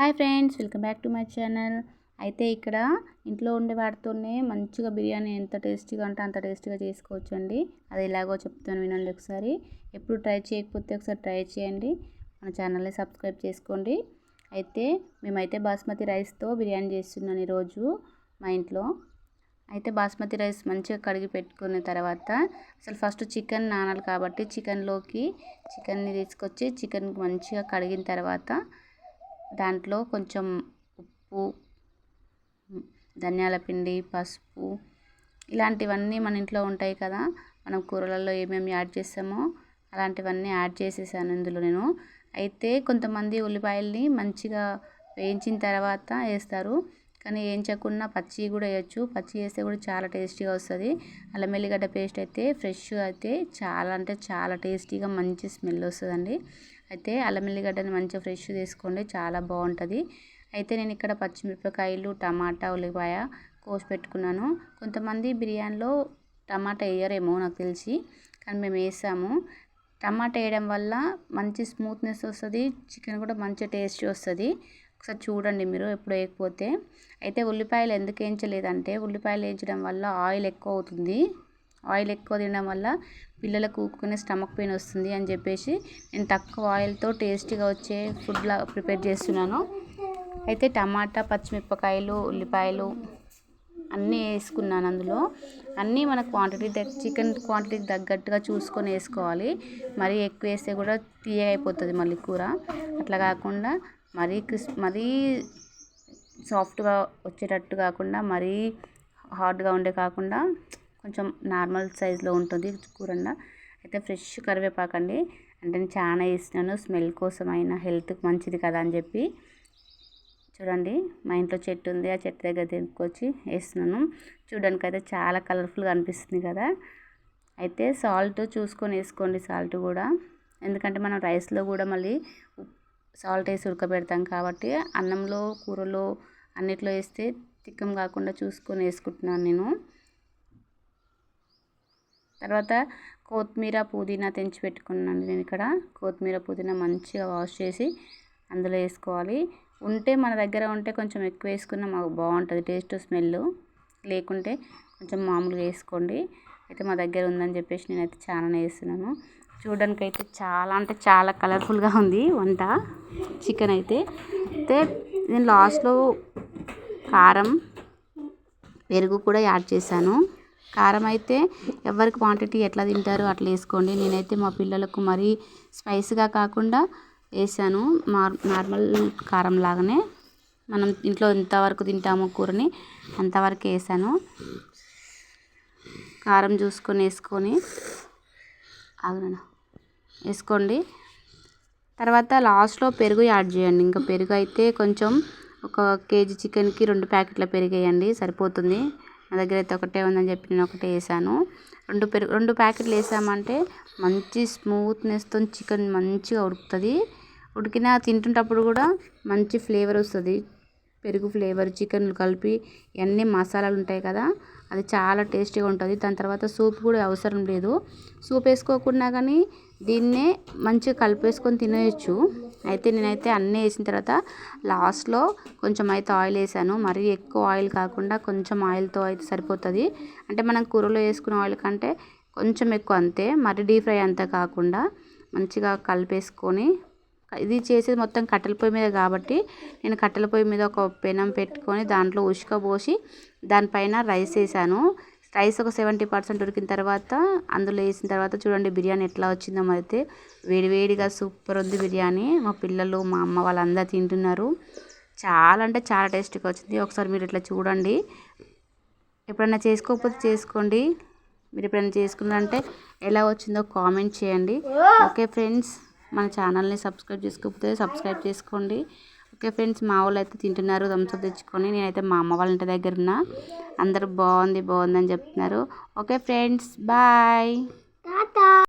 Hi friends, welcome back to my channel. అయితే ఇక్కడ ఇంట్లో ఉండే వాటితోనే మంచిగా బిర్యానీ ఎంత టేస్టీగా అంటే అంత టేస్టీగా చేసుకోవచ్చు అండి. అది ఎలాగో చెప్తాను, వినండి ఒకసారి. ఎప్పుడు ట్రై చేయకపోతే ఒకసారి ట్రై చేయండి. మన ఛానల్ని సబ్స్క్రైబ్ చేసుకోండి. అయితే మేమైతే బాస్మతి రైస్తో బిర్యానీ చేస్తున్నాను ఈరోజు మా ఇంట్లో. అయితే బాస్మతి రైస్ మంచిగా కడిగి పెట్టుకున్న తర్వాత అసలు ఫస్ట్ చికెన్ నానాలి కాబట్టి చికెన్ని తీసుకొచ్చి చికెన్ మంచిగా కడిగిన తర్వాత దాంట్లో కొంచెం ఉప్పు, ధనియాల పిండి, పసుపు ఇలాంటివన్నీ మన ఇంట్లో ఉంటాయి కదా. మనం కూరలలో ఏమేమి యాడ్ చేస్తామో అలాంటివన్నీ యాడ్ చేసేసాను ఇందులో నేను. అయితే కొంతమంది ఉల్లిపాయల్ని మంచిగా వేయించిన తర్వాత వేస్తారు, కానీ వేయించకుండా పచ్చి కూడా వేయచ్చు. పచ్చి వేస్తే కూడా చాలా టేస్టీగా వస్తుంది. అల్లం వెల్లిగడ్డ పేస్ట్ అయితే ఫ్రెష్గా అయితే చాలా అంటే చాలా టేస్టీగా మంచి స్మెల్ వస్తుందండి. అయితే అల్లం వెల్లిగడ్డని మంచిగా ఫ్రెష్ తీసుకోండి, చాలా బాగుంటుంది. అయితే నేను ఇక్కడ పచ్చిమిరపకాయలు, టమాటా, ఉల్లిపాయ కోసి పెట్టుకున్నాను. కొంతమంది బిర్యానీలో టమాటా వేయరేమో నాకు తెలిసి, కానీ మేము వేసాము. టమాటా వేయడం వల్ల మంచి స్మూత్నెస్ వస్తుంది, చికెన్ కూడా మంచి టేస్టీ వస్తుంది. ఒకసారి చూడండి మీరు ఎప్పుడు వేయకపోతే. అయితే ఉల్లిపాయలు ఎందుకు వేయించలేదంటే, ఉల్లిపాయలు వేయించడం వల్ల ఆయిల్ ఎక్కువ అవుతుంది. ఆయిల్ ఎక్కువ తినడం వల్ల పిల్లలకు ఊరుకునే స్టమక్ పెయిన్ వస్తుంది అని చెప్పేసి నేను తక్కువ ఆయిల్తో టేస్టీగా వచ్చే ఫుడ్లా ప్రిపేర్ చేస్తున్నాను. అయితే టమాటా, పచ్చిమిరపకాయలు, ఉల్లిపాయలు అన్నీ వేసుకున్నాను. అందులో అన్నీ మన చికెన్ క్వాంటిటీకి తగ్గట్టుగా చూసుకొని వేసుకోవాలి. మరీ ఎక్కువ వేస్తే కూడా తీయగా అయిపోతుంది మళ్ళీ కూర. అట్లా కాకుండా మరీ సాఫ్ట్గా వచ్చేటట్టు కాకుండా, మరీ హార్డ్గా ఉండే కాకుండా కొంచెం నార్మల్ సైజులో ఉంటుంది కూర. అయితే ఫ్రెష్ కరివేపాకండి, అంటే నేను చాలా వేసినాను స్మెల్ కోసం అయినా, హెల్త్కి మంచిది కదా అని చెప్పి. చూడండి, మా ఇంట్లో చెట్టు ఉంది, ఆ చెట్టు దగ్గర తీసుకొచ్చి వేస్తున్నాను. చూడడానికి అయితే చాలా కలర్ఫుల్గా అనిపిస్తుంది కదా. అయితే సాల్ట్ చూసుకొని వేసుకోండి, సాల్ట్ కూడా. ఎందుకంటే మనం రైస్లో కూడా మళ్ళీ సాల్ట్ వేసి ఉడకబెడతాం కాబట్టి అన్నంలో, కూరలో అన్నిట్లో వేస్తే తిక్కం కాకుండా చూసుకొని వేసుకుంటున్నాను నేను. తర్వాత కొత్తిమీర, పుదీనా తెంచి పెట్టుకున్నాను నేను ఇక్కడ. కొత్తిమీర, పుదీనా మంచిగా వాష్ చేసి అందులో వేసుకోవాలి. మన దగ్గర ఉంటే కొంచెం ఎక్కువ వేసుకున్నా మాకు బాగుంటుంది టేస్ట్, స్మెల్. లేకుంటే కొంచెం మామూలుగా వేసుకోండి. అయితే మా దగ్గర ఉందని చెప్పేసి నేనైతే చాలానే వేస్తున్నాను. చూడడానికి అయితే చాలా అంటే చాలా కలర్ఫుల్గా ఉంది వంట. చికెన్ అయితే నేను లాస్ట్లో కారం, పెరుగు కూడా యాడ్ చేశాను. కారం అయితే ఎవరికి క్వాంటిటీ ఎట్లా తింటారో అట్లా వేసుకోండి. నేనైతే మా పిల్లలకు మరీ స్పైస్గా కాకుండా వేసాను, నార్మల్ కారం లాగానే. మనం ఇంట్లో ఎంతవరకు తింటామో కూరని అంతవరకు వేసాను. కారం చూసుకొని వేసుకోండి. తర్వాత లాస్ట్లో పెరుగు యాడ్ చేయండి. ఇంకా పెరుగు అయితే కొంచెం 1 కేజీ చికెన్కి 2 ప్యాకెట్ల పెరుగు వేయండి, సరిపోతుంది. నా దగ్గర అయితే ఒకటే ఉందని చెప్పి నేను ఒకటే వేసాను. 2 ప్యాకెట్లు వేసామంటే మంచి స్మూత్నెస్తో చికెన్ మంచిగా ఉడుకుతుంది. తింటున్నప్పుడు కూడా మంచి ఫ్లేవర్ వస్తుంది. పెరుగు ఫ్లేవర్, చికెన్ కలిపి ఇవన్నీ మసాలాలు ఉంటాయి కదా, అది చాలా టేస్టీగా ఉంటుంది. దాని తర్వాత సూప్ కూడా అవసరం లేదు. సూప్ వేసుకోకుండా కానీ దీన్నే మంచిగా కలిపేసుకొని తినేయచ్చు. అయితే నేనైతే అన్నీ వేసిన తర్వాత లాస్ట్లో కొంచెం అయితే ఆయిల్ వేసాను. మరీ ఎక్కువ ఆయిల్ కాకుండా కొంచెం ఆయిల్తో అయితే సరిపోతుంది. అంటే మనం కూరలో వేసుకునే ఆయిల్ కంటే కొంచెం ఎక్కువ, అంతే. మరి డీప్ ఫ్రై అంతా కాకుండా మంచిగా కలిపేసుకొని, ఇది చేసేది మొత్తం కట్టెల పొయ్యి మీద కాబట్టి నేను కట్టెల పొయ్యి మీద ఒక పెనం పెట్టుకొని దాంట్లో ఉసుక పోసి దానిపైన రైస్ వేసాను. రైస్ ఒక 70% ఉడికిన తర్వాత అందులో వేసిన తర్వాత చూడండి బిర్యానీ ఎట్లా వచ్చిందో. అయితే వేడివేడిగా సూపర్ ఉంది బిర్యానీ. మా పిల్లలు, మా అమ్మ వాళ్ళందరూ తింటున్నారు. చాలా అంటే చాలా టేస్టీగా వచ్చింది. ఒకసారి మీరు ఇట్లా చూడండి. ఎప్పుడైనా చేసుకోకపోతే చేసుకోండి. మీరు ఎప్పుడైనా చేసుకున్నారంటే ఎలా వచ్చిందో కామెంట్ చేయండి. ఓకే ఫ్రెండ్స్, మన ఛానల్ని సబ్స్క్రైబ్ చేసుకోకపోతే సబ్స్క్రైబ్ చేసుకోండి. ఓకే ఫ్రెండ్స్, మా వాళ్ళు అయితే తింటున్నారు థమ్స్అప్ తెచ్చుకొని. నేనైతే మా అమ్మ వాళ్ళ ఇంటి దగ్గర ఉన్నా. అందరూ బాగుంది బాగుంది అని చెప్తున్నారు. Okay friends, bye.